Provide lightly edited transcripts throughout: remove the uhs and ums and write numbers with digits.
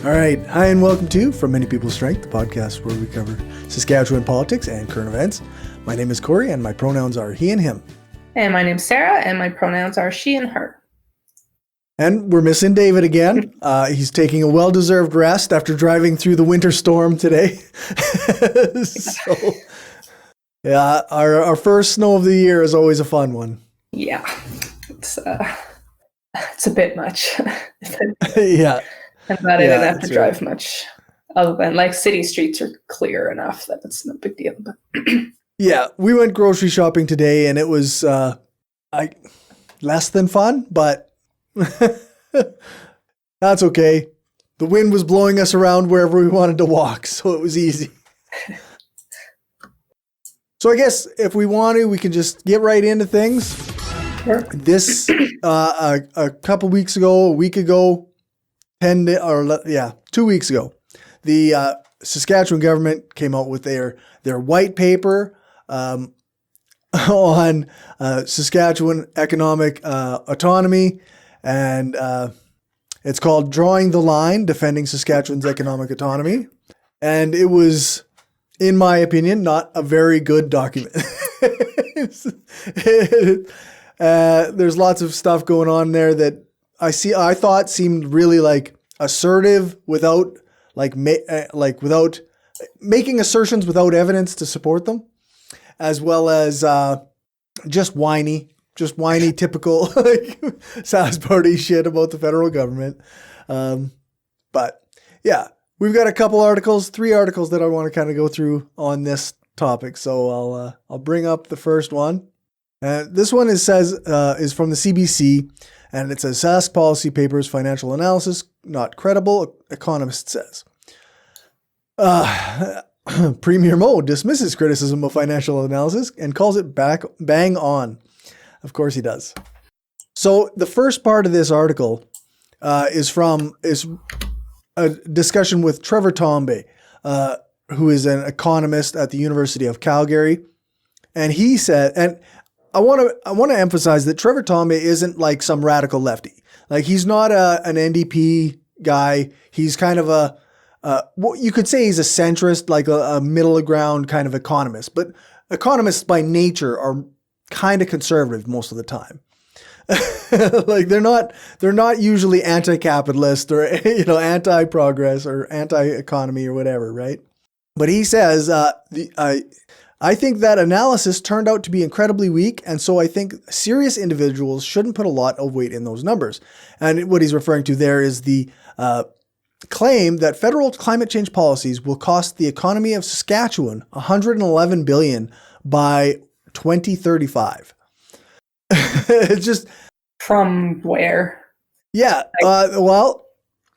All right. Hi, and welcome to From Many People's Strength, the podcast where we cover Saskatchewan politics and current events. My name is Cory, and my pronouns are he and him. And my name's Sarah, and my pronouns are she and her. And we're missing David again. He's taking a well-deserved rest after driving through the winter storm today. So, yeah, our first snow of the year is always a fun one. Yeah, it's a bit much. Yeah. I'm glad I didn't have to drive much, other than like city streets are clear enough that it's no big deal. But yeah, we went grocery shopping today, and it was less than fun, but that's okay. The wind was blowing us around wherever we wanted to walk, so it was easy. So I guess if we want to, we can just get right into things. Sure. This a couple weeks ago, a week ago, 2 weeks ago, the Saskatchewan government came out with their white paper on Saskatchewan economic autonomy, and it's called Drawing the Line, Defending Saskatchewan's Economic Autonomy. And it was, in my opinion, not a very good document. There's lots of stuff going on there that I thought seemed really like assertive without without making assertions without evidence to support them, as well as just whiny typical like Sass Party shit about the federal government. But yeah, we've got three articles that I want to kind of go through on this topic. So I'll bring up the first one. This one is from the CBC, and it says Sask Policy Papers Financial Analysis Not Credible, Economist says. Premier Mo dismisses criticism of financial analysis and calls it bang on. Of course he does. So the first part of this article is a discussion with Trevor Tombe, who is an economist at the University of Calgary, and he said, and I want to emphasize that Trevor Tombe isn't like some radical lefty. Like, he's not an NDP guy. He's kind of you could say he's a centrist, like a middle ground kind of economist. But economists by nature are kind of conservative most of the time. Like, they're not usually anti-capitalist or anti-progress or anti-economy or whatever, right? But he says I think that analysis turned out to be incredibly weak, and so I think serious individuals shouldn't put a lot of weight in those numbers. And what he's referring to there is the claim that federal climate change policies will cost the economy of Saskatchewan $111 billion by 2035. It's just... From where? Yeah, well,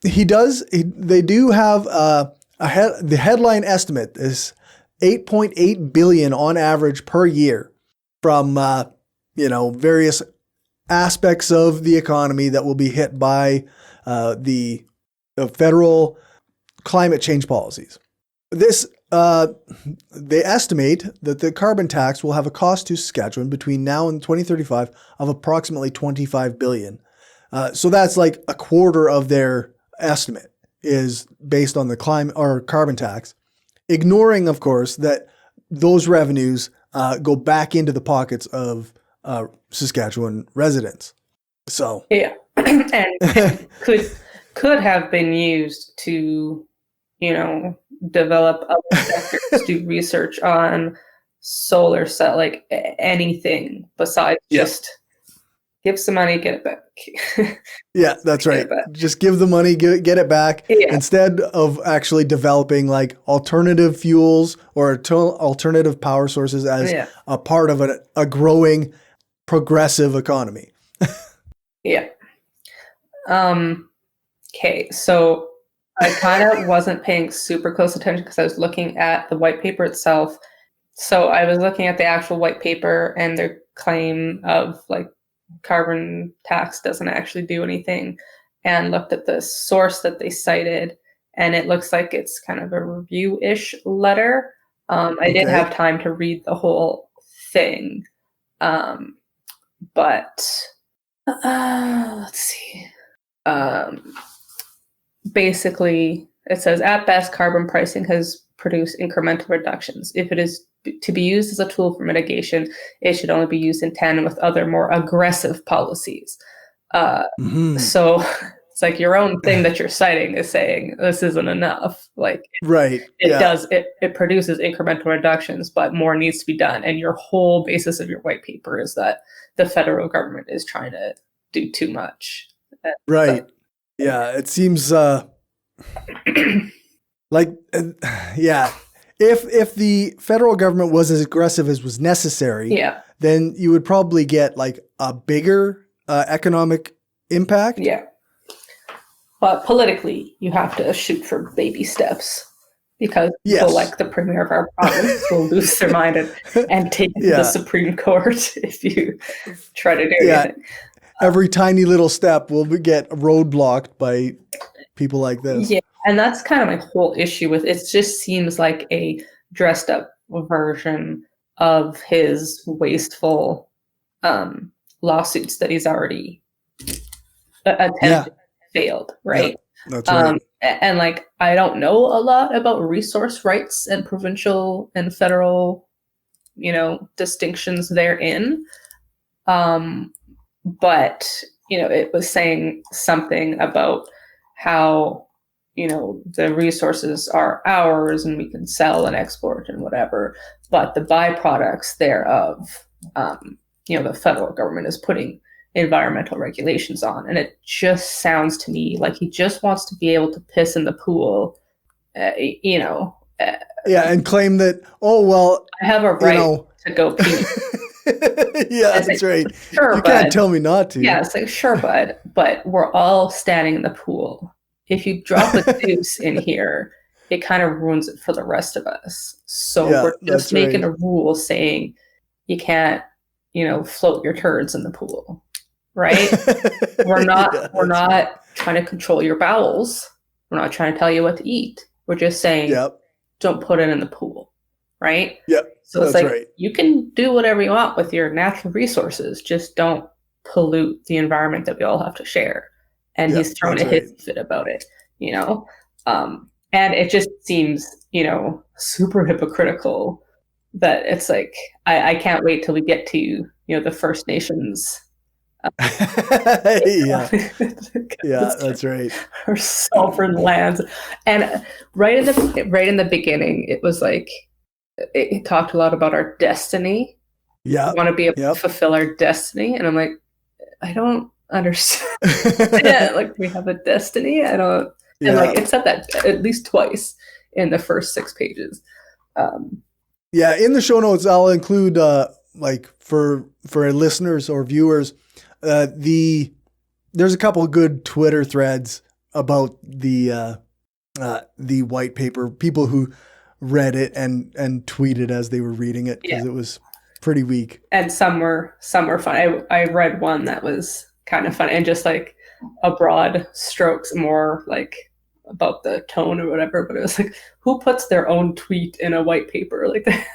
he does. They do have the headline estimate is $8.8 billion on average per year from various aspects of the economy that will be hit by the federal climate change policies. This they estimate that the carbon tax will have a cost to Saskatchewan between now and 2035 of approximately $25 billion. So that's like a quarter of their estimate is based on the climate or carbon tax, ignoring, of course, that those revenues go back into the pockets of Saskatchewan residents. So yeah, and could have been used to, develop other sectors, do research on solar cell, like anything besides just give some money, get it back. Yeah, that's right. Just give the money, get it back, instead of actually developing like alternative fuels or alternative power sources as a part of a growing progressive economy. Yeah. Okay, so I kind of wasn't paying super close attention because I was looking at the white paper itself. So I was looking at the actual white paper and their claim of like carbon tax doesn't actually do anything, and looked at the source that they cited, and it looks like it's kind of a review-ish letter. I didn't have time to read the whole thing, but let's see. basically, it says, at best, carbon pricing has produced incremental reductions. If it is to be used as a tool for mitigation, it should only be used in tandem with other more aggressive policies. So it's like your own thing that you're citing is saying this isn't enough. Like, it produces incremental reductions, but more needs to be done. And your whole basis of your white paper is that the federal government is trying to do too much. Right. Yeah. It seems like, if the federal government was as aggressive as was necessary, then you would probably get like a bigger economic impact. Yeah. But politically, you have to shoot for baby steps, because people like the premier of our province will lose their mind and take the Supreme Court if you try to do anything. Every tiny little step will get roadblocked by people like this. Yeah, and that's kind of my whole issue with it. It just seems like a dressed up version of his wasteful lawsuits that he's already attempted. Failed, right? Yeah, that's right. And like, I don't know a lot about resource rights and provincial and federal, distinctions therein. But, it was saying something about how, the resources are ours and we can sell and export and whatever, but the byproducts thereof, the federal government is putting environmental regulations on. And it just sounds to me like he just wants to be able to piss in the pool, and claim that, I have a right to go pee. That's right. Sure, you can't tell me not to. Yeah, it's like, sure, bud, but we're all standing in the pool. If you drop a deuce in here, it kind of ruins it for the rest of us. So we're just making a rule saying you can't, float your turds in the pool. Right? We're not trying to control your bowels. We're not trying to tell you what to eat. We're just saying, don't put it in the pool. Right? Yep. So it's like, you can do whatever you want with your natural resources. Just don't pollute the environment that we all have to share. And he's throwing a hissy fit about it, and it just seems, super hypocritical that it's like, I can't wait till we get to, the First Nations. That's right. Our sovereign lands. And right in the beginning, it was like, it talked a lot about our destiny. Yeah. We want to be able to fulfill our destiny. And I'm like, I don't understand. Like, we have a destiny. I don't. And like, it said that at least twice in the first 6 pages. In the show notes, I'll include for listeners or viewers, there's a couple of good Twitter threads about the white paper, people who read it and tweeted as they were reading it, because it was pretty weak. And some were fun. I read one that was kind of fun, and just like a broad strokes, more like about the tone or whatever, but it was like, who puts their own tweet in a white paper like that?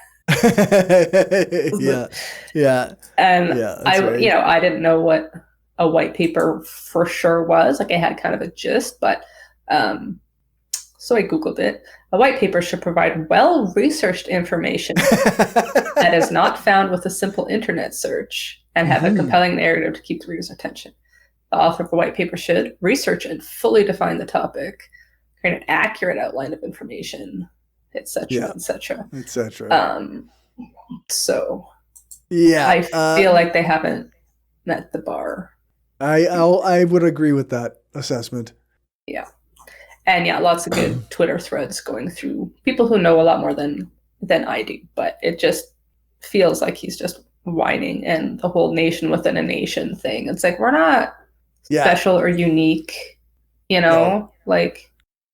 And I didn't know what a white paper for sure was. Like, I had kind of a gist, but so I Googled it. A white paper should provide well-researched information that is not found with a simple internet search and have a compelling narrative to keep the reader's attention. The author of a white paper should research and fully define the topic, create an accurate outline of information, etc., etc. So I feel like they haven't met the bar. I would agree with that assessment. Yeah. And lots of good Twitter threads going through people who know a lot more than I do, but it just feels like he's just whining, and the whole nation within a nation thing. It's like, we're not special or unique, No,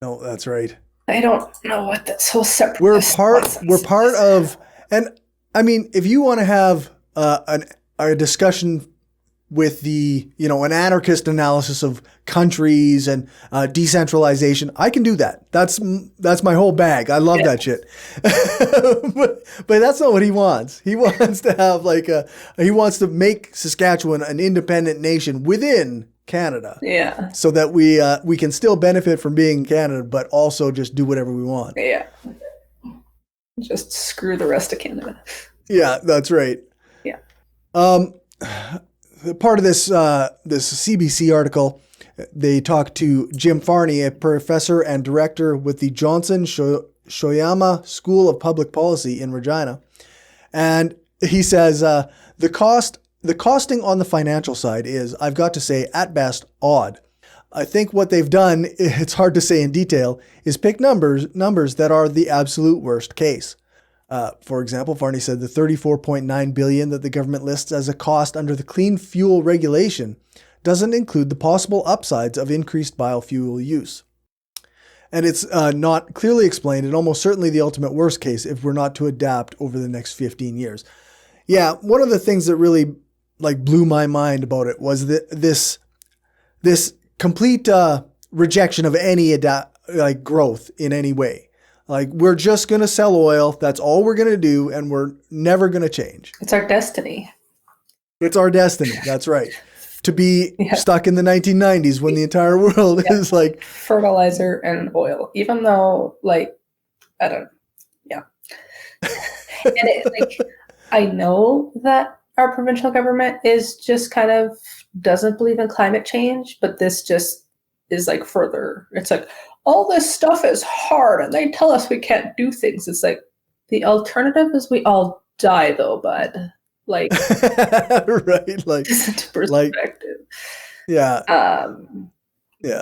that's right. I don't know what this whole separate. We're part of, and I mean, if you want to have a discussion with the, an anarchist analysis of countries and decentralization, I can do that. That's my whole bag. I love that shit. but that's not what he wants. He wants to have he wants to make Saskatchewan an independent nation within Canada. Yeah. So that we can still benefit from being in Canada, but also just do whatever we want. Yeah. Just screw the rest of Canada. Yeah, that's right. Yeah. Part of this CBC article, they talked to Jim Farney, a professor and director with the Johnson Shoyama School of Public Policy in Regina. And he says the costing on the financial side is, I've got to say, at best, odd. I think what they've done, it's hard to say in detail, is pick numbers that are the absolute worst case. For example, Farney said the $34.9 billion that the government lists as a cost under the clean fuel regulation doesn't include the possible upsides of increased biofuel use. And it's not clearly explained, and almost certainly the ultimate worst case if we're not to adapt over the next 15 years. Yeah, one of the things that really blew my mind about it was that this complete rejection of any growth in any way. We're just going to sell oil. That's all we're going to do, and we're never going to change. It's our destiny. It's our destiny. That's right. To be stuck in the 1990s when the entire world is fertilizer and oil, even though I don't, and I know that our provincial government is just kind of doesn't believe in climate change, but this just is further. It's all this stuff is hard and they tell us we can't do things. It's the alternative is we all die though, bud. Right. Just perspective. Yeah.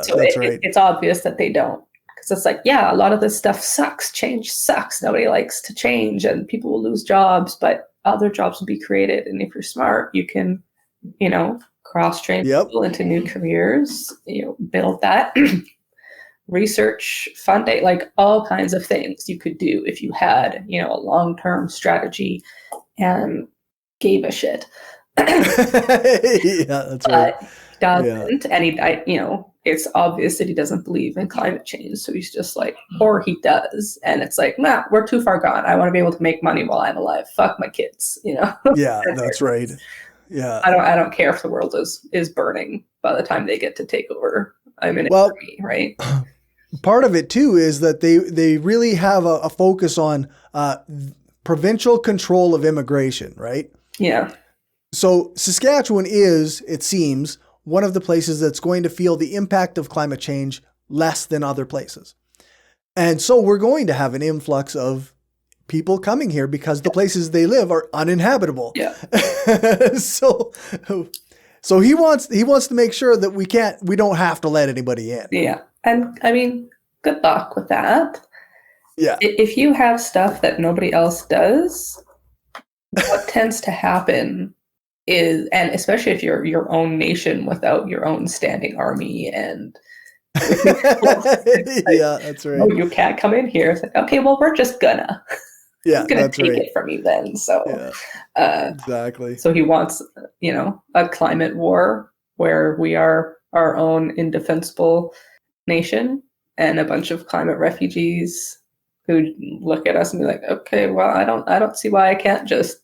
So that's right. It's obvious that they don't. Because it's a lot of this stuff sucks. Change sucks. Nobody likes to change and people will lose jobs, but other jobs will be created. And if you're smart, you can, cross-train people into new careers, build that. Research, funding, all kinds of things you could do if you had, a long-term strategy and gave a shit. That's right. Doesn't, and it's obvious that he doesn't believe in climate change, so he's just or he does, and it's nah, we're too far gone. I want to be able to make money while I'm alive. Fuck my kids, Yeah, that's right. Yeah, I don't care if the world is burning by the time they get to take over. I'm in it for me, right? Part of it too is that they really have a focus on provincial control of immigration, right? Yeah. So Saskatchewan is, it seems, one of the places that's going to feel the impact of climate change less than other places. And so we're going to have an influx of people coming here because the places they live are uninhabitable. Yeah. So he wants to make sure that we don't have to let anybody in. Yeah. And I mean, good luck with that. Yeah. If you have stuff that nobody else does, what tends to happen is, and especially if you're your own nation without your own standing army and yeah, that's right. Oh, you can't come in here. It's okay, well, we're just gonna take it from you then. So exactly. So he wants, a climate war where we are our own indefensible nation and a bunch of climate refugees who look at us and be okay, well, I don't see why I can't just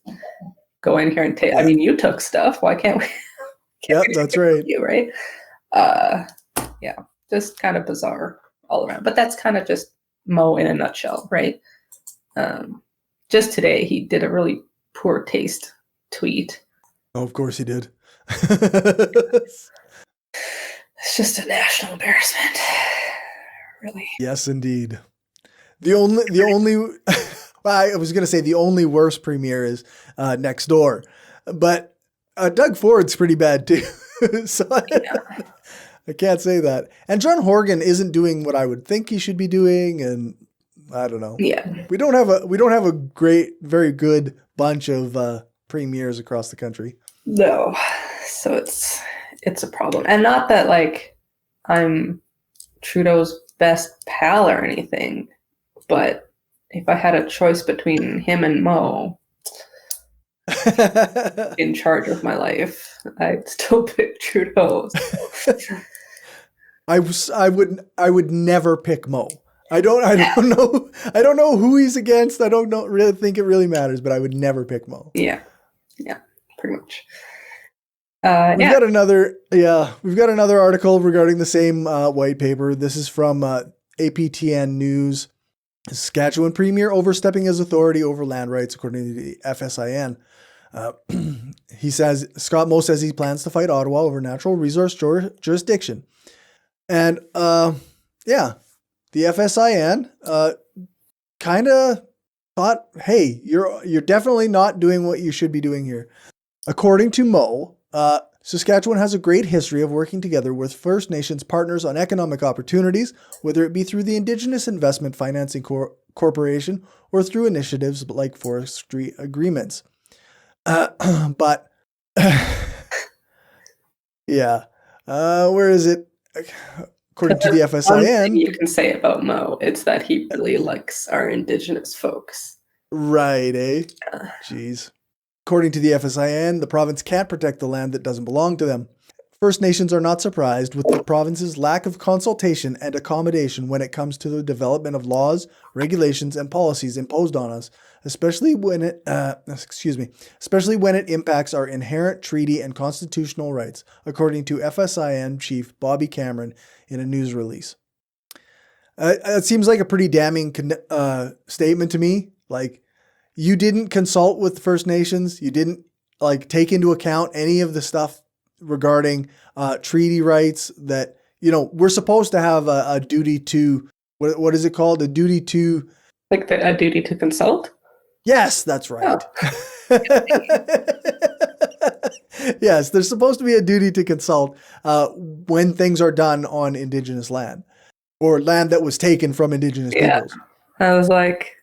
go in here and take. I mean, you took stuff. Why can't we? That's right. You right? Just kind of bizarre all around. But that's kind of just Mo in a nutshell, right? Just today, he did a really poor taste tweet. Oh, of course he did. It's just a national embarrassment, really. Yes, indeed. The only I was going to say the only worst premier is next door, but Doug Ford's pretty bad too. So I can't say that. And John Horgan isn't doing what I would think he should be doing, and I don't know. Yeah, we don't have a very good bunch of premiers across the country. No, so it's a problem, and not that I'm Trudeau's best pal or anything, but if I had a choice between him and Mo in charge of my life, I'd still pick Trudeau. I would never pick Mo. I don't know who he's against. I don't really think it really matters, but I would never pick Mo. Yeah, pretty much. We've got another article regarding the same white paper. This is from APTN News. Saskatchewan Premier overstepping his authority over land rights, according to the FSIN. He says, Scott Moe says he plans to fight Ottawa over natural resource jurisdiction. And the FSIN kind of thought, hey, you're definitely not doing what you should be doing here. According to Moe, Saskatchewan has a great history of working together with First Nations partners on economic opportunities, whether it be through the Indigenous Investment Financing Corporation or through initiatives like forestry agreements. But where is it? According to the FSIN, one thing you can say about Moe, it's that he really likes our Indigenous folks. Right, eh? Jeez. According to the FSIN, the province can't protect the land that doesn't belong to them. First Nations are not surprised with the province's lack of consultation and accommodation when it comes to the development of laws, regulations, and policies imposed on us, especially when it impacts our inherent treaty and constitutional rights, according to FSIN Chief Bobby Cameron in a news release. It seems like a pretty damning statement to me. Like, you didn't consult with the First Nations. You didn't take into account any of the stuff regarding treaty rights that, we're supposed to have a duty to, what is it called? A duty to... a duty to consult? Yes, that's right. Oh. Yes, there's supposed to be a duty to consult when things are done on Indigenous land or land that was taken from Indigenous peoples. I was like...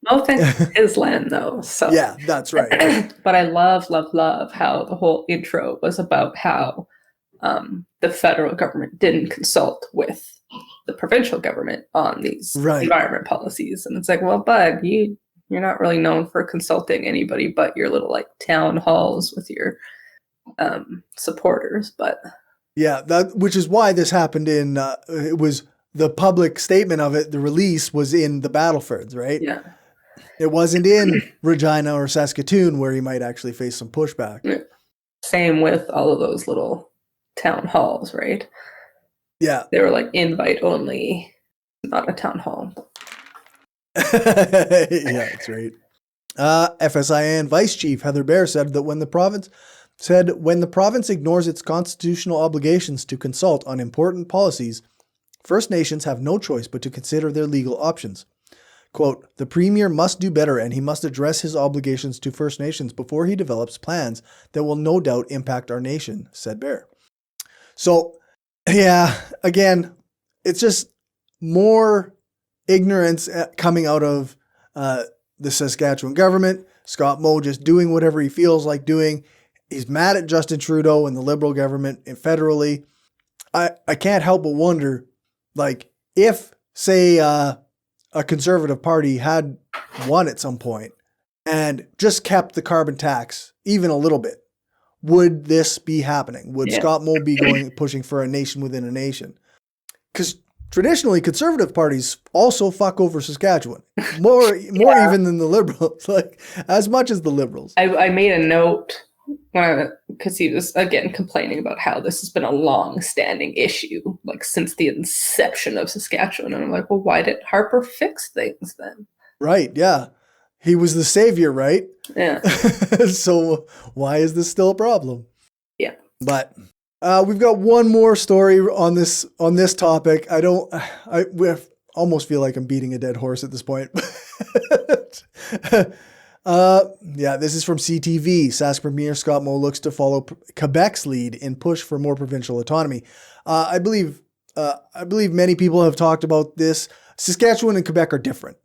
No offense to his land, though. So yeah, that's right. But I love how the whole intro was about how the federal government didn't consult with the provincial government on these environment policies. And it's like, well, bud, you're not really known for consulting anybody but your little town halls with your supporters. But yeah, which is why this happened in it was the public statement of it. The release was in the Battlefords, right? Yeah. It wasn't in Regina or Saskatoon where he might actually face some pushback. Yeah. Same with all of those little town halls, right? Yeah. They were invite only, not a town hall. Yeah, that's right. FSIN Vice Chief Heather Bear said that when the province ignores its constitutional obligations to consult on important policies, First Nations have no choice but to consider their legal options. Quote, the Premier must do better and he must address his obligations to First Nations before he develops plans that will no doubt impact our nation, said Bear. So, yeah, again, it's just more ignorance coming out of the Saskatchewan government. Scott Moe just doing whatever he feels like doing. He's mad at Justin Trudeau and the Liberal government and federally. I can't help but wonder, if, say, a Conservative Party had won at some point and just kept the carbon tax even a little bit, would this be happening? Would Scott Moe be pushing for a nation within a nation? Because traditionally, Conservative parties also fuck over Saskatchewan more even than the Liberals, as much as the Liberals. I made a note because he was again complaining about how this has been a long-standing issue, since the inception of Saskatchewan. And I'm like, well, why did Harper fix things then? Right, yeah. He was the savior, right? Yeah. So why is this still a problem? Yeah. But we've got one more story on this topic. I almost feel like I'm beating a dead horse at this point. This is from CTV. Sask Premier Scott Moe looks to follow Quebec's lead in push for more provincial autonomy. I believe many people have talked about this. Saskatchewan and Quebec are different.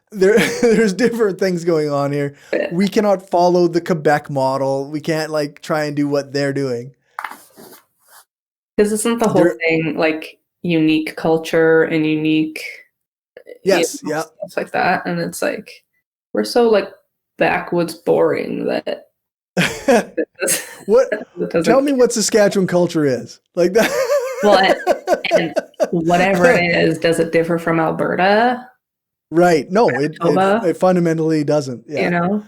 There's different things going on here. We cannot follow the Quebec model. We can't try and do what they're doing. Because isn't the whole thing unique culture and unique stuff like that? And it's we're so backwoods boring that tell me what Saskatchewan culture is like that. Well, and whatever it is, does it differ from Alberta? Right. No, it fundamentally doesn't. Yeah. You know?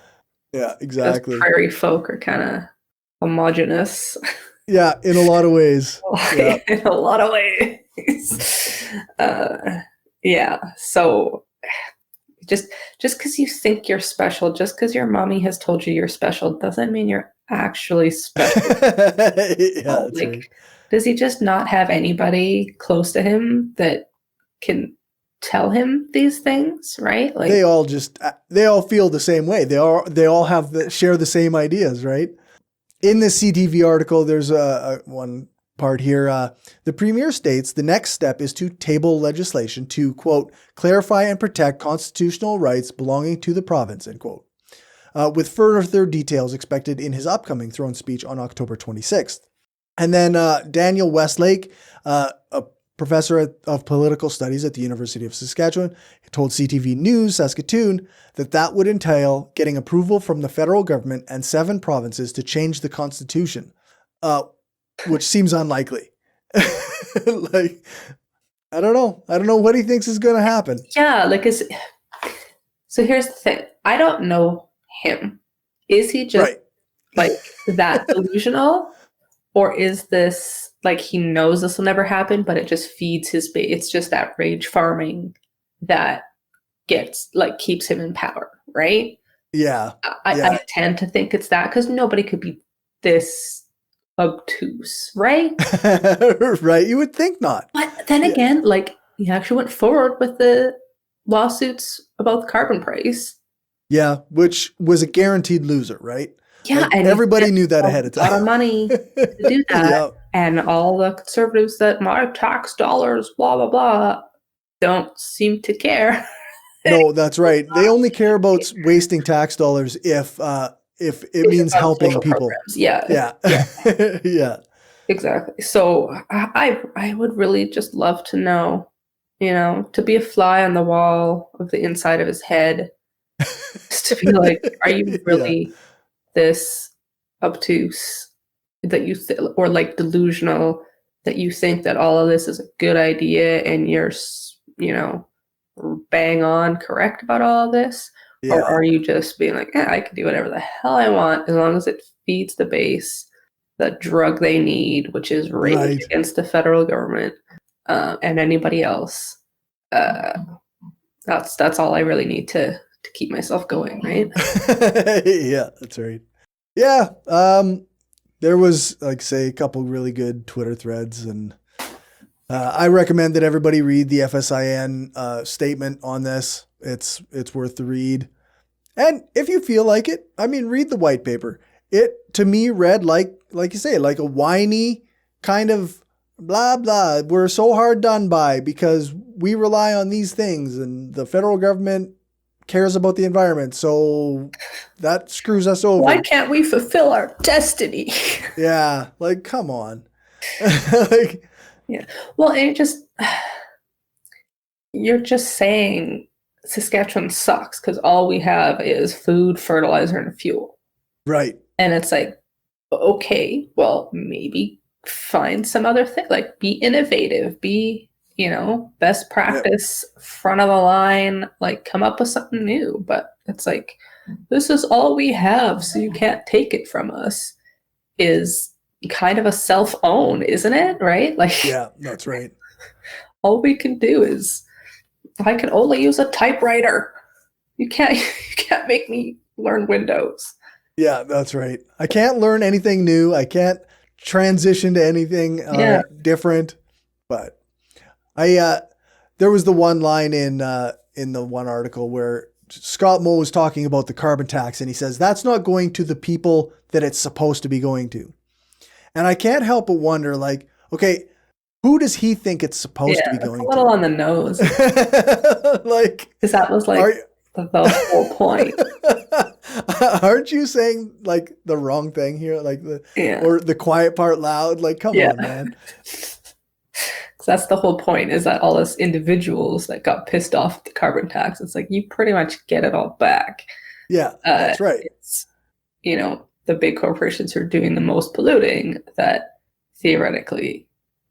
Yeah, exactly. Those prairie folk are kind of homogenous. Yeah, in a lot of ways. Yeah. In a lot of ways. Yeah. So just because you think you're special, just because your mommy has told you you're special, doesn't mean you're actually special. Yeah, that's Like, right. does he just not have anybody close to him that can tell him these things, right? Like, They all feel the same way. They all share the same ideas, right? In this CTV article, there's one part here. The premier states the next step is to table legislation to, quote, clarify and protect constitutional rights belonging to the province, end quote, with further details expected in his upcoming throne speech on October 26th. And then Daniel Westlake, a professor of political studies at the University of Saskatchewan, told CTV News Saskatoon that would entail getting approval from the federal government and 7 provinces to change the constitution, which seems unlikely. Like, I don't know. I don't know what he thinks is going to happen. Yeah, so here's the thing. I don't know him. Is he just like that delusional? Or is this like he knows this will never happen, but it just feeds his base? It's just that rage farming that keeps him in power, right? Yeah. I tend to think it's that, because nobody could be this obtuse, right? Right. You would think not. But then again, like, he actually went forward with the lawsuits about the carbon price. Yeah, which was a guaranteed loser, right? Yeah, like, and everybody knew that ahead of time. A lot of money to do that. Yeah. And all the conservatives that my tax dollars, blah, blah, blah, don't seem to care. No, that's right. They only care about wasting tax dollars if it means helping people. Programs. Yeah. Yeah. Exactly. So I would really just love to know, to be a fly on the wall of the inside of his head, just to be like, are you really this obtuse that you or like delusional that you think that all of this is a good idea and you're bang on correct about all of this? Yeah. Or are you just being like, I can do whatever the hell I want as long as it feeds the base the drug they need, which is rage against the federal government and anybody else. That's all I really need to keep myself going, right? Yeah, that's right. Yeah, there was, like, say, a couple really good Twitter threads, and I recommend that everybody read the FSIN statement on this. It's worth the read. And if you feel like it, read the white paper. It, to me, read like you say, like a whiny kind of blah, blah. We're so hard done by because we rely on these things and the federal government cares about the environment. So that screws us over. Why can't we fulfill our destiny? Yeah. Like, come on. Yeah. Well, you're just saying Saskatchewan sucks because all we have is food, fertilizer, and fuel. Right. And it's like, okay, well, maybe find some other thing, like be innovative, be, best practice, front of the line, like come up with something new. But it's like, this is all we have, so you can't take it from us, is kind of a self-own, isn't it? Right? Like, yeah, that's right. All we can do is, I can only use a typewriter. You can't make me learn Windows. Yeah, that's right. I can't learn anything new. I can't transition to anything different. But there was the one line in the one article where Scott Moe was talking about the carbon tax, and he says that's not going to the people that it's supposed to be going to. And I can't help but wonder, like, okay, who does he think it's supposed to be going to? A little on the nose. Like, because that was like the whole point. Aren't you saying like the wrong thing here? Like or the quiet part loud? Like, come on, man. Because that's the whole point, is that all us individuals that got pissed off at the carbon tax, it's like, you pretty much get it all back. Yeah, that's right. It's, the big corporations who are doing the most polluting that theoretically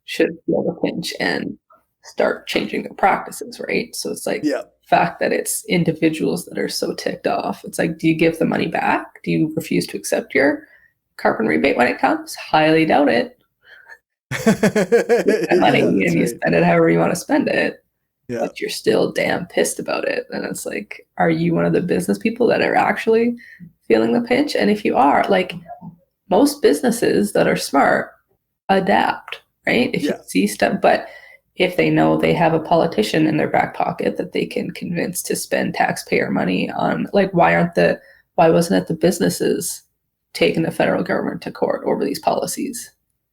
should feel the pinch and start changing their practices, right? So it's like, the fact that it's individuals that are so ticked off, it's like, do you give the money back? Do you refuse to accept your carbon rebate when it comes? Highly doubt it. Money, and you spend it however you want to spend it. Yeah. But you're still damn pissed about it. And it's like, are you one of the business people that are actually feeling the pinch? And if you are, like, most businesses that are smart adapt, right? If you see stuff, but if they know they have a politician in their back pocket that they can convince to spend taxpayer money on, like, why wasn't it the businesses taking the federal government to court over these policies?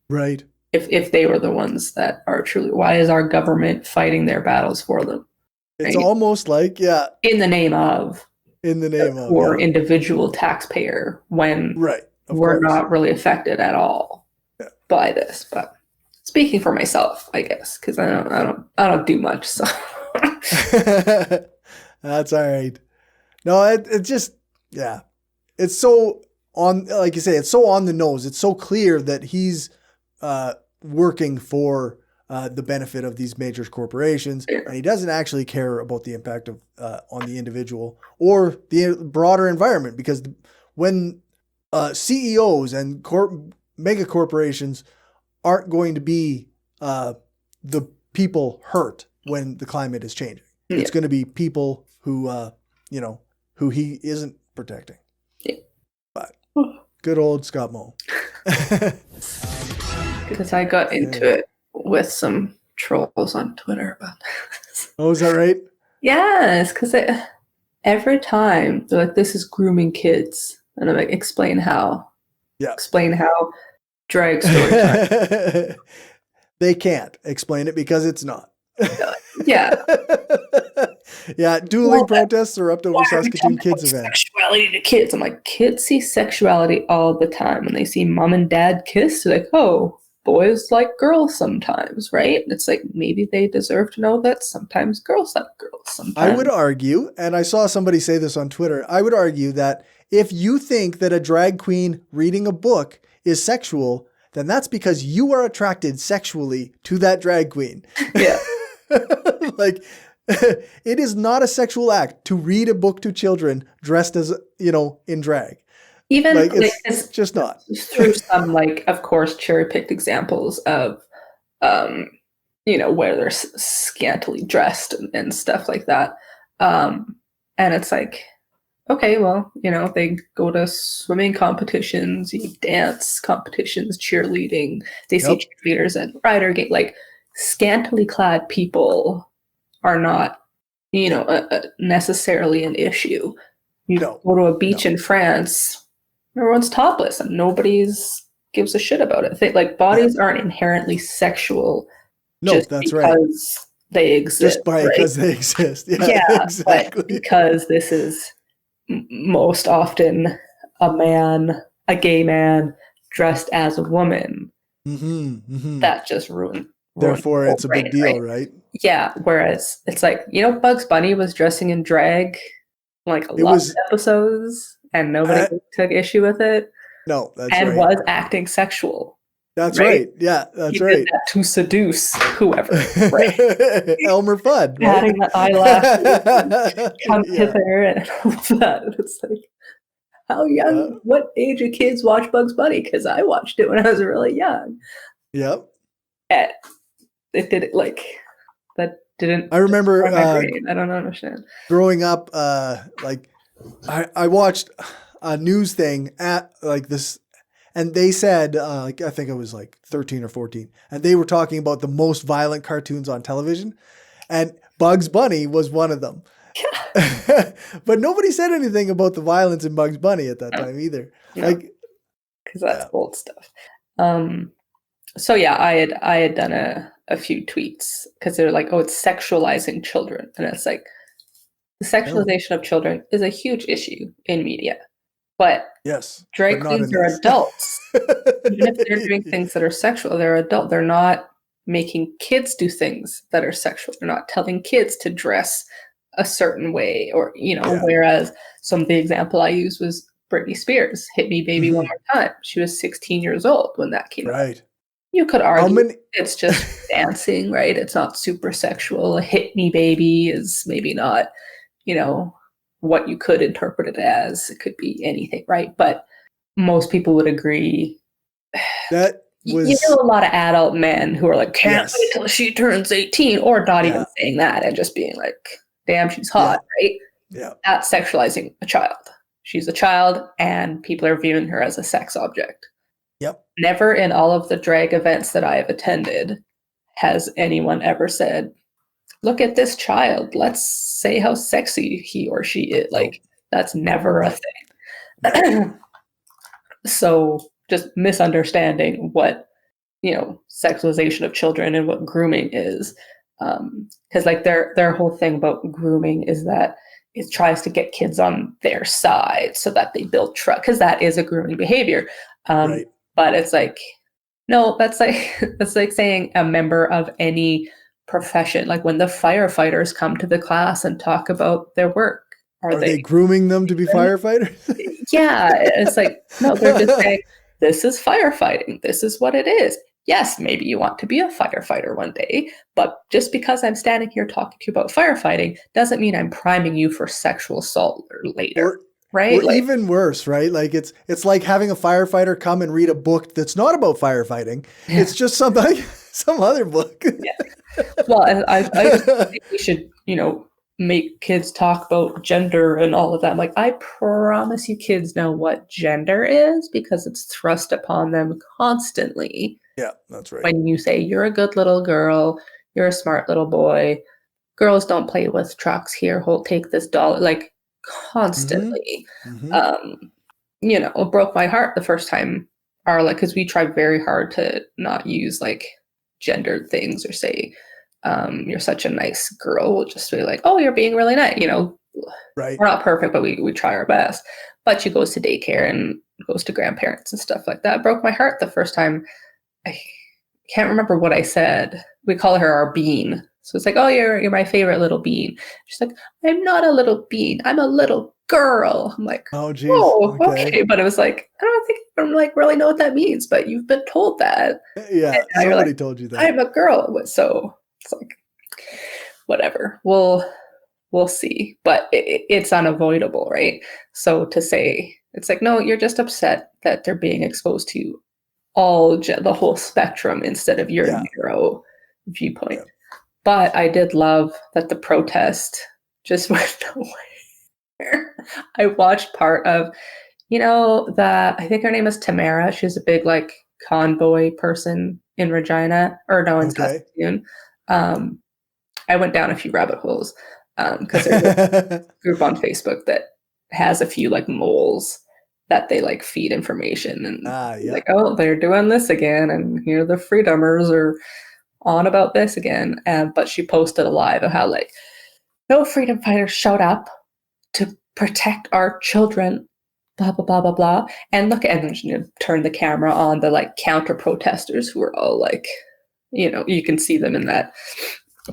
Right. If they were the ones that are truly, why is our government fighting their battles for them? It's almost like, in the name of or individual taxpayer, when we're not really affected at all by this. But speaking for myself, I guess, because I don't do much, so that's all right. No, it just it's so on, like you say, it's so on the nose. It's so clear that he's working for the benefit of these major corporations, and he doesn't actually care about the impact of on the individual or the broader environment. Because when CEOs and mega corporations aren't going to be the people hurt when the climate is changing, it's going to be people who who he isn't protecting. But good old Scott Moe. Because I got into it with some trolls on Twitter about this. Oh, is that right? Yes, because every time they're like, this is grooming kids. And I'm like, explain how. Yeah. Explain how drag story time. They can't explain it because it's not. Yeah. Yeah, dueling protests are up to over Saskatoon kids event. Sexuality to kids. I'm like, kids see sexuality all the time. When they see mom and dad kiss, they're like, oh, boys like girls sometimes, right? It's like, maybe they deserve to know that sometimes girls like girls sometimes. I would argue, and I saw somebody say this on Twitter, I would argue that if you think that a drag queen reading a book is sexual, then that's because you are attracted sexually to that drag queen. Yeah. Like, it is not a sexual act to read a book to children dressed as, in drag. Even like, it's just not. Through some, like, of course, cherry-picked examples of, where they're scantily dressed and stuff like that. And it's like, okay, well, they go to swimming competitions, dance competitions, cheerleading. They see cheerleaders and rider game. Like, scantily clad people are not, necessarily an issue. You go to a beach in France, everyone's topless and nobody's gives a shit about it. Bodies aren't inherently sexual. No, that's right. Because they exist. Because they exist. Yeah, exactly. But because this is most often a gay man dressed as a woman, that just ruined. Therefore, it's a big deal, right? Yeah. Whereas it's like, Bugs Bunny was dressing in drag like a lot of episodes. And nobody took issue with it. No, that's right. And was acting sexual. That's right. Yeah, that's right. Did that to seduce whoever. Right? Elmer Fudd. Right? Adding the eyelashes, come hither, and all of that. And it's like, how young, what age of kids watch Bugs Bunny? Because I watched it when I was really young. Yep. And it did it like, that didn't. I remember. I don't understand. Growing up, I watched a news thing at like this, and they said, I think I was like 13 or 14, and they were talking about the most violent cartoons on television, and Bugs Bunny was one of them. Yeah. But nobody said anything about the violence in Bugs Bunny at that time either. No. Because that's old stuff. So yeah, I had done a few tweets because they're like, oh, it's sexualizing children, and it's like, the sexualization of children is a huge issue in media. But drag queens are adults. Even if they're doing things that are sexual, they're adult. They're not making kids do things that are sexual. They're not telling kids to dress a certain way or, whereas some of the example I used was Britney Spears, Hit Me Baby One More Time. She was 16 years old when that came out. You could argue it's just dancing, right? It's not super sexual. Hit Me Baby is maybe not, what you could interpret it as. It could be anything, right? But most people would agree. That was, you know, a lot of adult men who are like, can't Yes. wait till she turns 18, or not Yeah. even saying that and just being like, damn, she's hot, right? Yeah. That's sexualizing a child. She's a child and people are viewing her as a sex object. Yep. Never in all of the drag events that I have attended has anyone ever said, look at this child, let's say how sexy he or she is. Like, that's never a thing. So just misunderstanding what, you know, sexualization of children and what grooming is. Because like their whole thing about grooming is that it tries to get kids on their side so that they build trust, because that is a grooming behavior. Right. But it's like, no, that's like saying a member of any profession, like when the firefighters come to the class and talk about their work, are they grooming them to be firefighters? Yeah, it's like, no, they're just saying, this is firefighting, this is what it is. Yes, maybe you want to be a firefighter one day, but just because I'm standing here talking to you about firefighting doesn't mean I'm priming you for sexual assault later. Right? Or even worse, right? Like it's like having a firefighter come and read a book that's not about firefighting. Yeah. It's just some other book. Yeah. Well, I think we should, you know, make kids talk about gender and all of that. I'm like, I promise you kids know what gender is because it's thrust upon them constantly. Yeah, that's right. When you say you're a good little girl, you're a smart little boy, girls don't play with trucks, here, take this dollar, like constantly. Mm-hmm. You know, it broke my heart the first time because we tried very hard to not use like gendered things or say, you're such a nice girl. We'll just be like, oh, you're being really nice. You know, right. We're not perfect, but we try our best. But she goes to daycare and goes to grandparents and stuff like that. It broke my heart the first time. I can't remember what I said. We call her our bean. So it's like, oh, you're my favorite little bean. She's like, I'm not a little bean. I'm a little girl. I'm like, oh, geez. Oh, okay. But it was like, I don't think I like really know what that means, but you've been told that. Yeah, somebody told you that. I'm a girl. So it's like, whatever. We'll see. But it's unavoidable, right? So to say, it's like, no, you're just upset that they're being exposed to the whole spectrum instead of your narrow viewpoint. Yeah. But I did love that the protest just went nowhere. I watched part of, you know, I think her name is Tamara. She's a big like convoy person in Regina, or no, in Saskatchewan. I went down a few rabbit holes because there's a group on Facebook that has a few like moles that they like feed information and like, oh, they're doing this again, and here the freedomers are on about this again. But she posted a live of how like no freedom fighters showed up to protect our children, blah blah blah blah blah. And look, and you know, turn the camera on the like counter protesters who are all like, you know, you can see them in that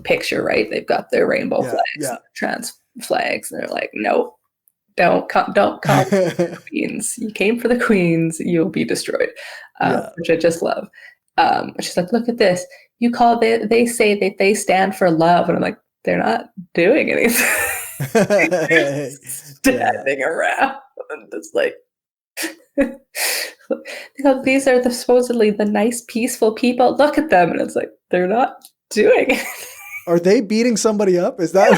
picture, right? They've got their rainbow flags, trans flags, and they're like, nope. Don't come for the queens. You came for the queens, you'll be destroyed. Which I just love. She's like, look at this. They say that they stand for love. And I'm like, they're not doing anything. Standing around. And it's like, these are supposedly the nice, peaceful people. Look at them. And it's like, they're not doing anything. Are they beating somebody up? Is that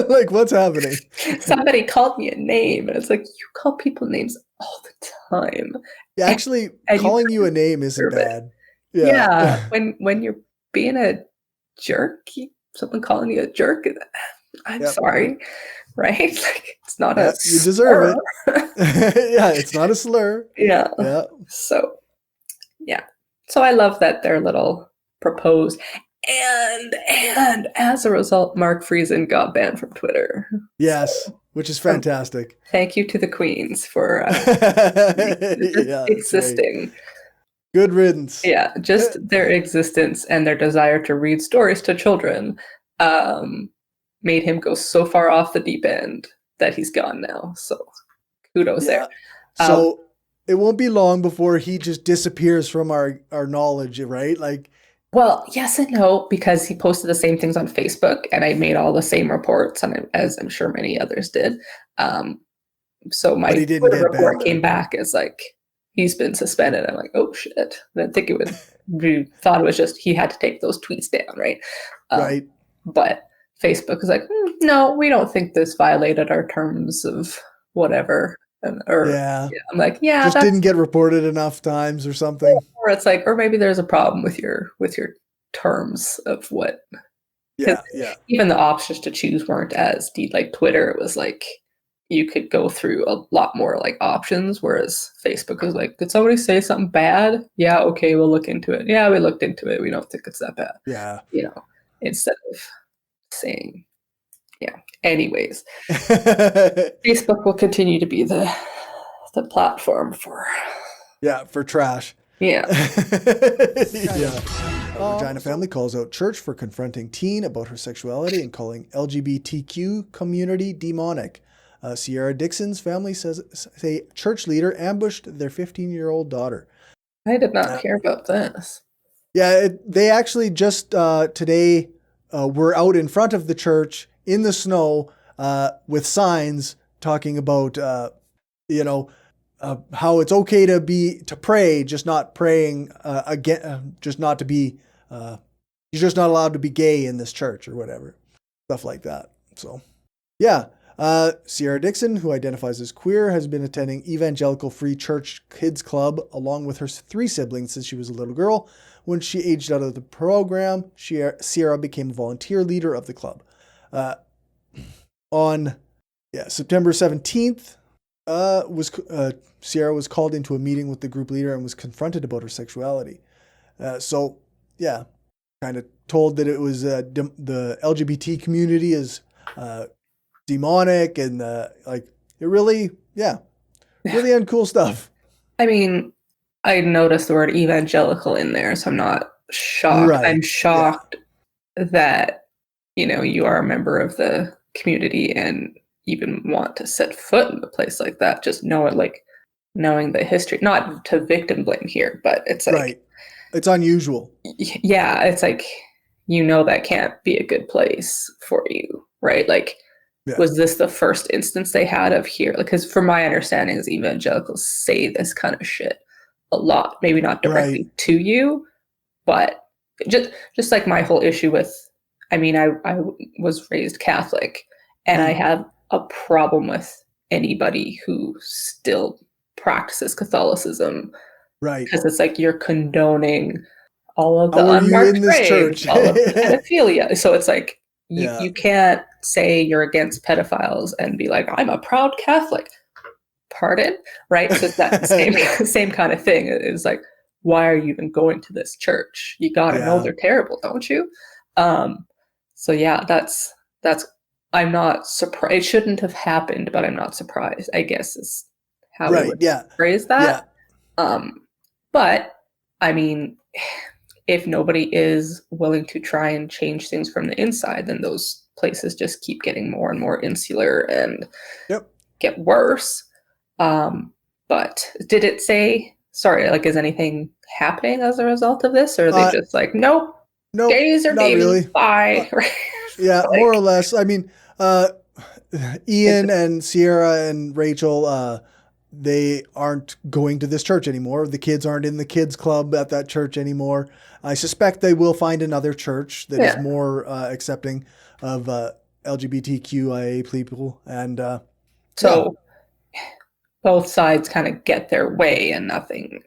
like what's happening? Somebody called me a name, and it's like, you call people names all the time. Yeah, actually, calling you a name isn't bad. Yeah. When you're being a jerk, someone calling you a jerk, I'm sorry, right? Like, it's not a you deserve it. Yeah, it's not a slur. Yeah. So I love that their little proposed. And as a result, Mark Friesen got banned from Twitter. Yes, which is fantastic. Thank you to the Queens for existing. Right. Good riddance. Yeah, just their existence and their desire to read stories to children made him go so far off the deep end that he's gone now. So kudos there. So it won't be long before he just disappears from our knowledge, right? Like. Well, yes and no, because he posted the same things on Facebook, and I made all the same reports, as I'm sure many others did. So my Twitter report came back as like, he's been suspended. I'm like, oh shit. And I think we thought it was just he had to take those tweets down, right? Right. But Facebook is like, no, we don't think this violated our terms of whatever. Yeah. I'm like, yeah, just didn't get reported enough times or something. Or it's like, or maybe there's a problem with your terms of what. Yeah. Even the options to choose weren't as deep. Like Twitter, it was like you could go through a lot more like options, whereas Facebook was like, did somebody say something bad? Yeah, okay, we'll look into it. Yeah, we looked into it. We don't think it's that bad. Yeah. Instead of saying, yeah. Anyways, Facebook will continue to be the platform for trash. Yeah. Yeah. Regina family calls out church for confronting teen about her sexuality and calling LGBTQ community demonic. Sierra Dixon's family says a church leader ambushed their 15-year-old daughter. I did not hear about this. Yeah, they actually just today were out in front of the church in the snow with signs talking about, how it's okay to pray, just not praying again, just not to be, you're just not allowed to be gay in this church or whatever, stuff like that. So, yeah. Sierra Dixon, who identifies as queer, has been attending Evangelical Free Church Kids Club along with her 3 siblings since she was a little girl. When she aged out of the program, Sierra became a volunteer leader of the club. On September 17th, Sierra was called into a meeting with the group leader and was confronted about her sexuality. Kind of told that it was the LGBT community is demonic and really uncool stuff. I mean, I noticed the word evangelical in there, so I'm not shocked. Right. I'm shocked that, you are a member of the community and even want to set foot in a place like that. Just knowing the history, not to victim blame here, but it's like, right. It's unusual. Yeah. It's like, that can't be a good place for you. Right. Like, was this the first instance they had of here? Because from my understanding is evangelicals say this kind of shit a lot, maybe not directly to you, but just like my whole issue with, I was raised Catholic and I have a problem with anybody who still practices Catholicism. Right. Because it's like you're condoning all of the unmarked graves, all of the pedophilia. So it's like, you can't say you're against pedophiles and be like, I'm a proud Catholic. Pardon? Right? So it's that same kind of thing. It's like, why are you even going to this church? You got to know they're terrible, don't you? That's I'm not surprised. It shouldn't have happened, but I'm not surprised, I guess is how I would phrase that. But if nobody is willing to try and change things from the inside, then those places just keep getting more and more insular and get worse. But did it say, is anything happening as a result of this? Or are they just like, nope, gays are babies, really. Bye. More or less. Ian and Sierra and Rachel, they aren't going to this church anymore. The kids aren't in the kids club at that church anymore. I suspect they will find another church that is more accepting of LGBTQIA people. And both sides kind of get their way and nothing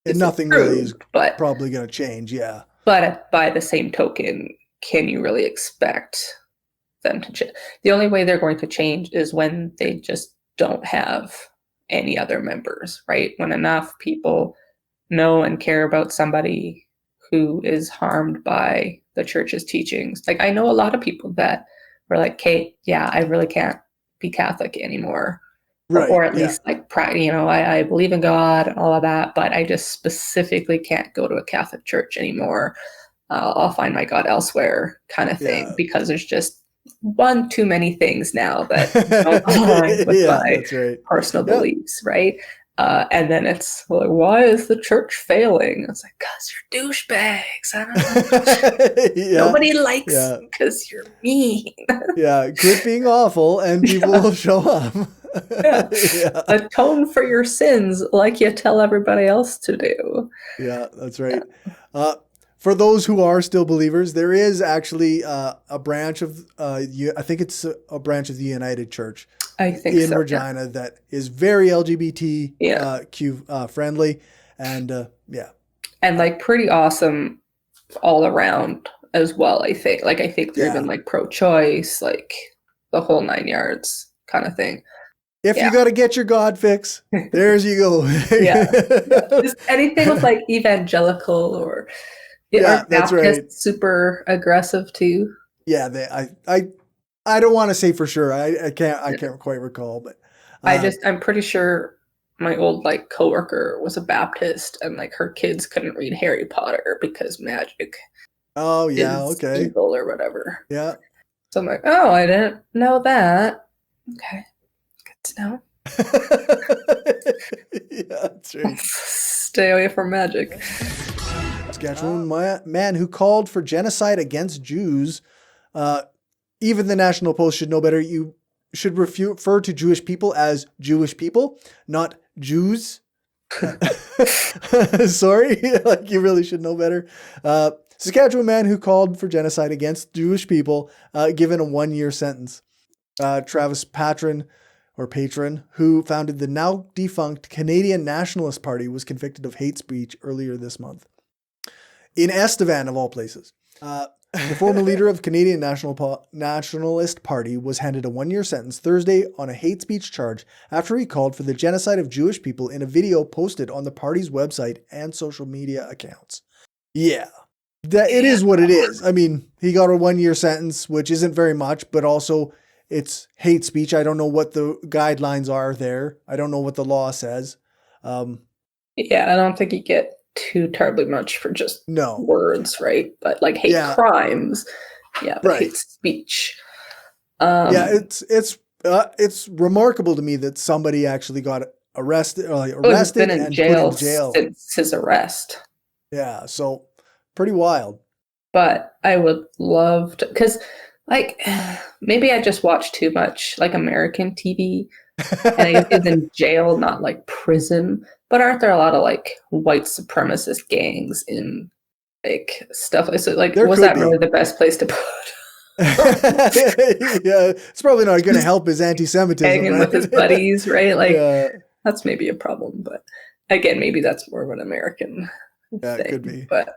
really is probably going to change. Yeah. But by the same token, can you really expect them to change? The only way they're going to change is when they just don't have any other members, right? When enough people know and care about somebody who is harmed by the church's teachings. Like, I know a lot of people that were like, Kate, I really can't be Catholic anymore. Right, or at least I believe in God and all of that, but I just specifically can't go to a Catholic church anymore. I'll find my God elsewhere kind of thing, because there's just one too many things now that don't align with my personal beliefs, right? And then it's like, why is the church failing? It's like, because you're douchebags. I don't know. Nobody likes you because you're mean. Quit being awful and people will show up. Yeah. Atone for your sins like you tell everybody else to do. Yeah, that's right. For those who are still believers, there is actually a branch of, I think it's a branch of the United Church I think in so, Regina that is very LGBTQ Yeah. friendly. And yeah. And like pretty awesome all around as well, I think. Like I think they're Yeah. even like pro-choice, like the whole 9 yards kind of thing. If Yeah. you got to get your God fix, there's you go. Yeah. Just anything with like evangelical or Yeah, that's Baptist right. super aggressive too. Yeah, I don't want to say for sure. I can't quite recall, but I'm pretty sure my old like coworker was a Baptist and like her kids couldn't read Harry Potter because magic oh yeah, is okay. evil or whatever. Yeah. So I'm like, oh, I didn't know that. Okay. Good to know. Yeah, that's right. Stay away from magic. Saskatchewan man who called for genocide against Jews. Even the National Post should know better. You should refer to Jewish people as Jewish people, not Jews. Sorry, like you really should know better. Saskatchewan man who called for genocide against Jewish people, given a 1-year sentence. Travis Patron, who founded the now defunct Canadian Nationalist Party, was convicted of hate speech earlier this month. In Estevan, of all places. The former leader of Canadian Nationalist Party was handed a 1-year sentence Thursday on a hate speech charge after he called for the genocide of Jewish people in a video posted on the party's website and social media accounts. Yeah, it is what it is. I mean, he got a 1-year sentence, which isn't very much, but also it's hate speech. I don't know what the guidelines are there. I don't know what the law says. Yeah, I don't think you get too terribly much for just words, right? But like hate crimes, but hate speech. Yeah, it's remarkable to me that somebody actually got arrested and put in jail since his arrest. Yeah, so pretty wild. But I would love to, because like maybe I just watch too much like American TV, and I guess he's in jail, not like prison. But aren't there a lot of like white supremacist gangs in like stuff? So like, was that really the best place to put? Yeah, it's probably not going to help his anti-Semitism. Hanging with his buddies, right? Like that's maybe a problem. But again, maybe that's more of an American thing. It could be. But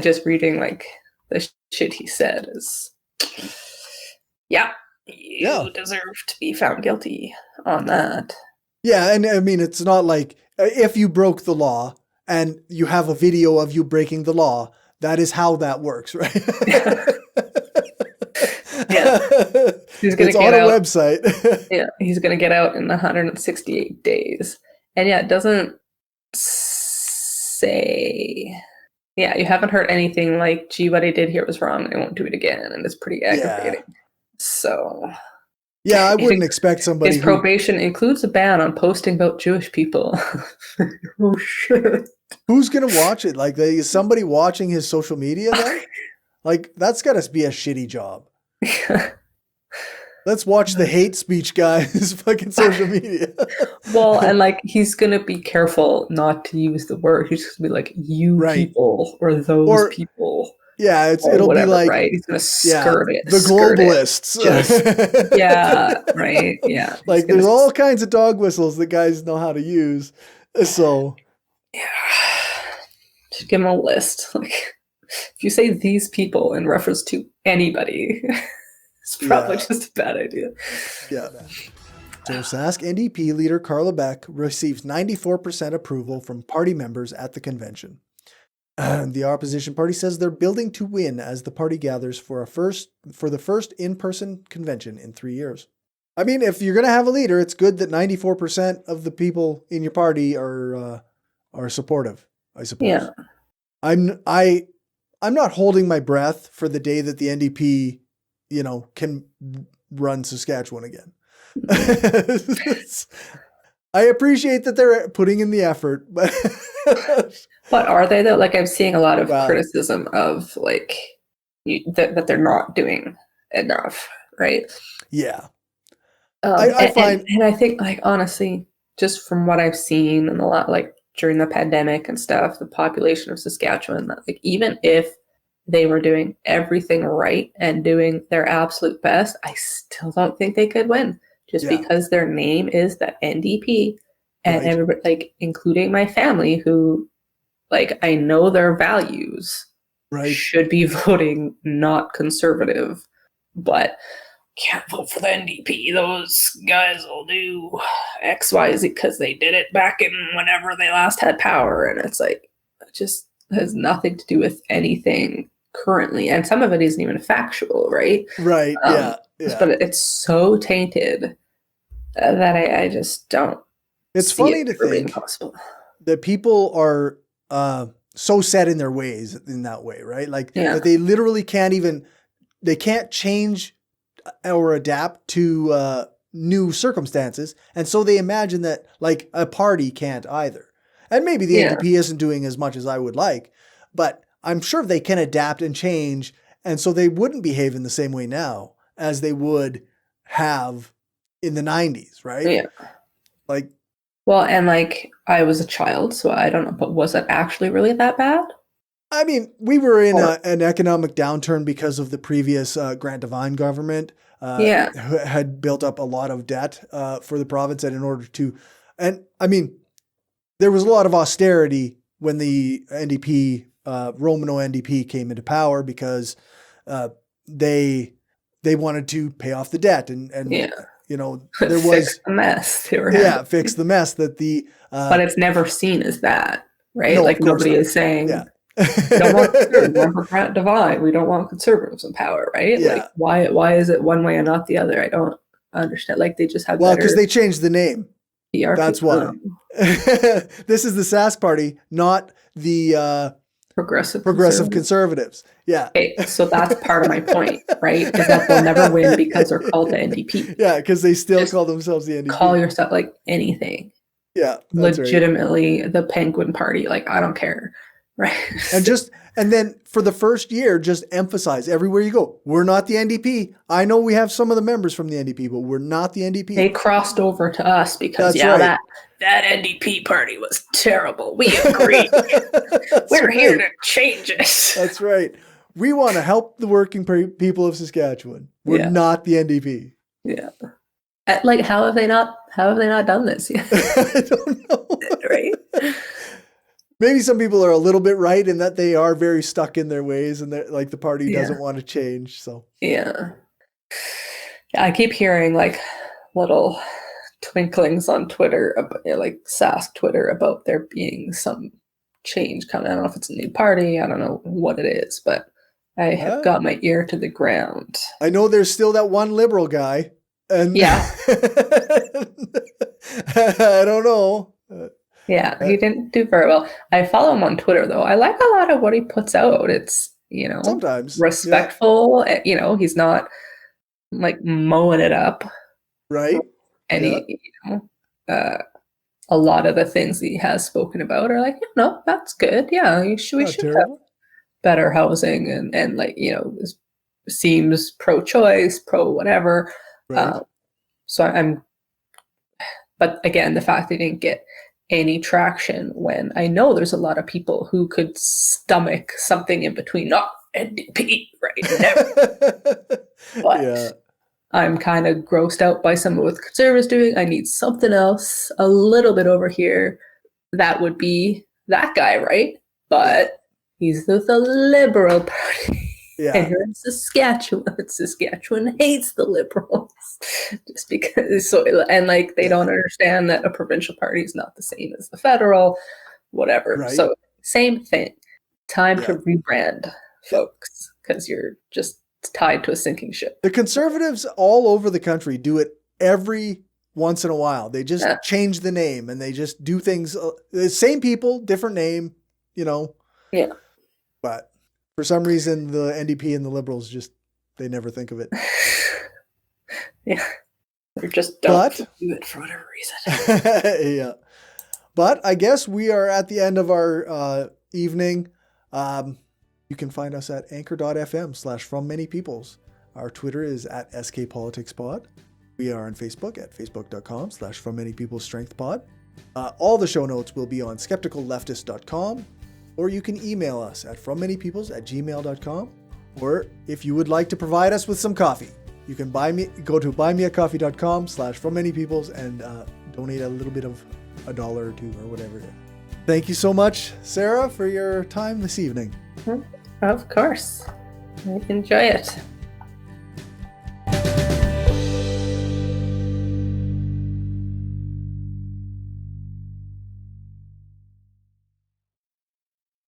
just reading like the shit he said is, you deserve to be found guilty on that. Yeah, and I mean, it's not like if you broke the law and you have a video of you breaking the law, that is how that works, right? It's on a website. Yeah, he's going to get out in 168 days. And it doesn't say... Yeah, you haven't heard anything like, gee, what I did here was wrong, I won't do it again, and it's pretty aggravating. So... Yeah, I wouldn't expect somebody. His probation includes a ban on posting about Jewish people. Oh shit! Who's gonna watch it? Like, is somebody watching his social media then? Like, that's gotta be a shitty job. Let's watch the hate speech guy's fucking social media. Well, and like he's gonna be careful not to use the word. He's just gonna be like, "You people" or "those people." Yeah, it'll whatever, be like, right? He's gonna skirt it. The globalists. Right. Yeah. Like there's all kinds of dog whistles that guys know how to use. So just give him a list. Like if you say these people in reference to anybody, it's probably just a bad idea. Yeah. So Sask NDP leader Carla Beck receives 94% approval from party members at the convention. The opposition party says they're building to win as the party gathers for the first in-person convention in 3 years. I mean, if you're going to have a leader, it's good that 94% of the people in your party are supportive, I suppose. Yeah. I'm not holding my breath for the day that the NDP, can run Saskatchewan again. I appreciate that they're putting in the effort, but But are they though? Like I'm seeing a lot of criticism of like that they're not doing enough, right? Yeah. I find, and I think, like, honestly, just from what I've seen and a lot, like, during the pandemic and stuff, the population of Saskatchewan, that, like, even if they were doing everything right and doing their absolute best, I still don't think they could win, just because their name is the NDP, and everybody, like, including my family, who, like, I know their values, should be voting not conservative, but can't vote for the NDP. Those guys will do X, Y, Z because they did it back in whenever they last had power. And it's like, it just has nothing to do with anything currently. And some of it isn't even factual, right? Right, yeah. But it's so tainted that I just don't. It's funny to think that people are so set in their ways in that way, right? Like that they literally they can't change or adapt to new circumstances. And so they imagine that, like, a party can't either. And maybe the NDP isn't doing as much as I would like, but I'm sure they can adapt and change. And so they wouldn't behave in the same way now as they would have in the 90s, right? Yeah. Like, well, and, like, I was a child, so I don't know, but was it actually really that bad? I mean, we were in an economic downturn because of the previous Grant Devine government who had built up a lot of debt for the province. And in order to, and I mean, there was a lot of austerity when the NDP, Romano NDP came into power because they wanted to pay off the debt and you know, there was fix the mess. Fix the mess that the, but it's never seen as that, right? No, like nobody is saying, we don't want conservatives, Grant Devine. We don't want conservatives in power, right? Yeah. Like, why is it one way and not the other? I don't understand. Like, they just have because they changed the name. PR That's why. This is the Sask Party, not the progressive conservatives. Yeah. Okay, so that's part of my point, right? Is that they'll never win because they're called the NDP. Yeah, because they still just call themselves the NDP. Call yourself, like, anything. Yeah. Legitimately the Penguin Party. Like, I don't care. Right. And then for the first year, just emphasize everywhere you go, we're not the NDP. I know we have some of the members from the NDP, but we're not the NDP. They crossed over to us because that NDP party was terrible. We agree. We're here to change it. That's right. We want to help the working people of Saskatchewan. We're not the NDP. Yeah. Like, how have they not done this yet? I don't know. Right. Maybe some people are a little bit right in that they are very stuck in their ways and like the party doesn't want to change. So yeah, I keep hearing, like, little twinklings on Twitter, like Sask Twitter, about there being some change coming. I don't know if it's a new party. I don't know what it is, but I have got my ear to the ground. I know there's still that one liberal guy, and I don't know. Yeah, he didn't do very well. I follow him on Twitter, though. I like a lot of what he puts out. It's, sometimes respectful. He's not, like, mowing it up. Right. And a lot of the things he has spoken about are like, no, that's good. Yeah, we should have better housing and like, seems pro-choice, pro-whatever. Right. But again, the fact they didn't get any traction when I know there's a lot of people who could stomach something in between, not NDP, right? Never. But I'm kind of grossed out by some of what conservatives doing. I need something else a little bit over here. That would be that guy, right? But he's with the Liberal Party. Yeah. And you're in Saskatchewan. Saskatchewan hates the Liberals just because. They don't understand that a provincial party is not the same as the federal, whatever. Right. So same thing. Time to rebrand, folks, because you're just tied to a sinking ship. The conservatives all over the country do it every once in a while. They just change the name and they just do things. The same people, different name, Yeah. But for some reason, the NDP and the Liberals they never think of it. Yeah. They just don't do it for whatever reason. Yeah. But I guess we are at the end of our evening. You can find us at anchor.fm/frommanypeoples. Our Twitter is at skpoliticspod. We are on Facebook at facebook.com/FromManyPeoplesStrengthPod. All the show notes will be on skepticalleftist.com, or you can email us at frommanypeoples@gmail.com. Or if you would like to provide us with some coffee, you can go to buymeacoffee.com/FromManyPeoples and donate a little bit of $1 or $2 or whatever. Thank you so much, Sarah, for your time this evening. Of course. I enjoy it.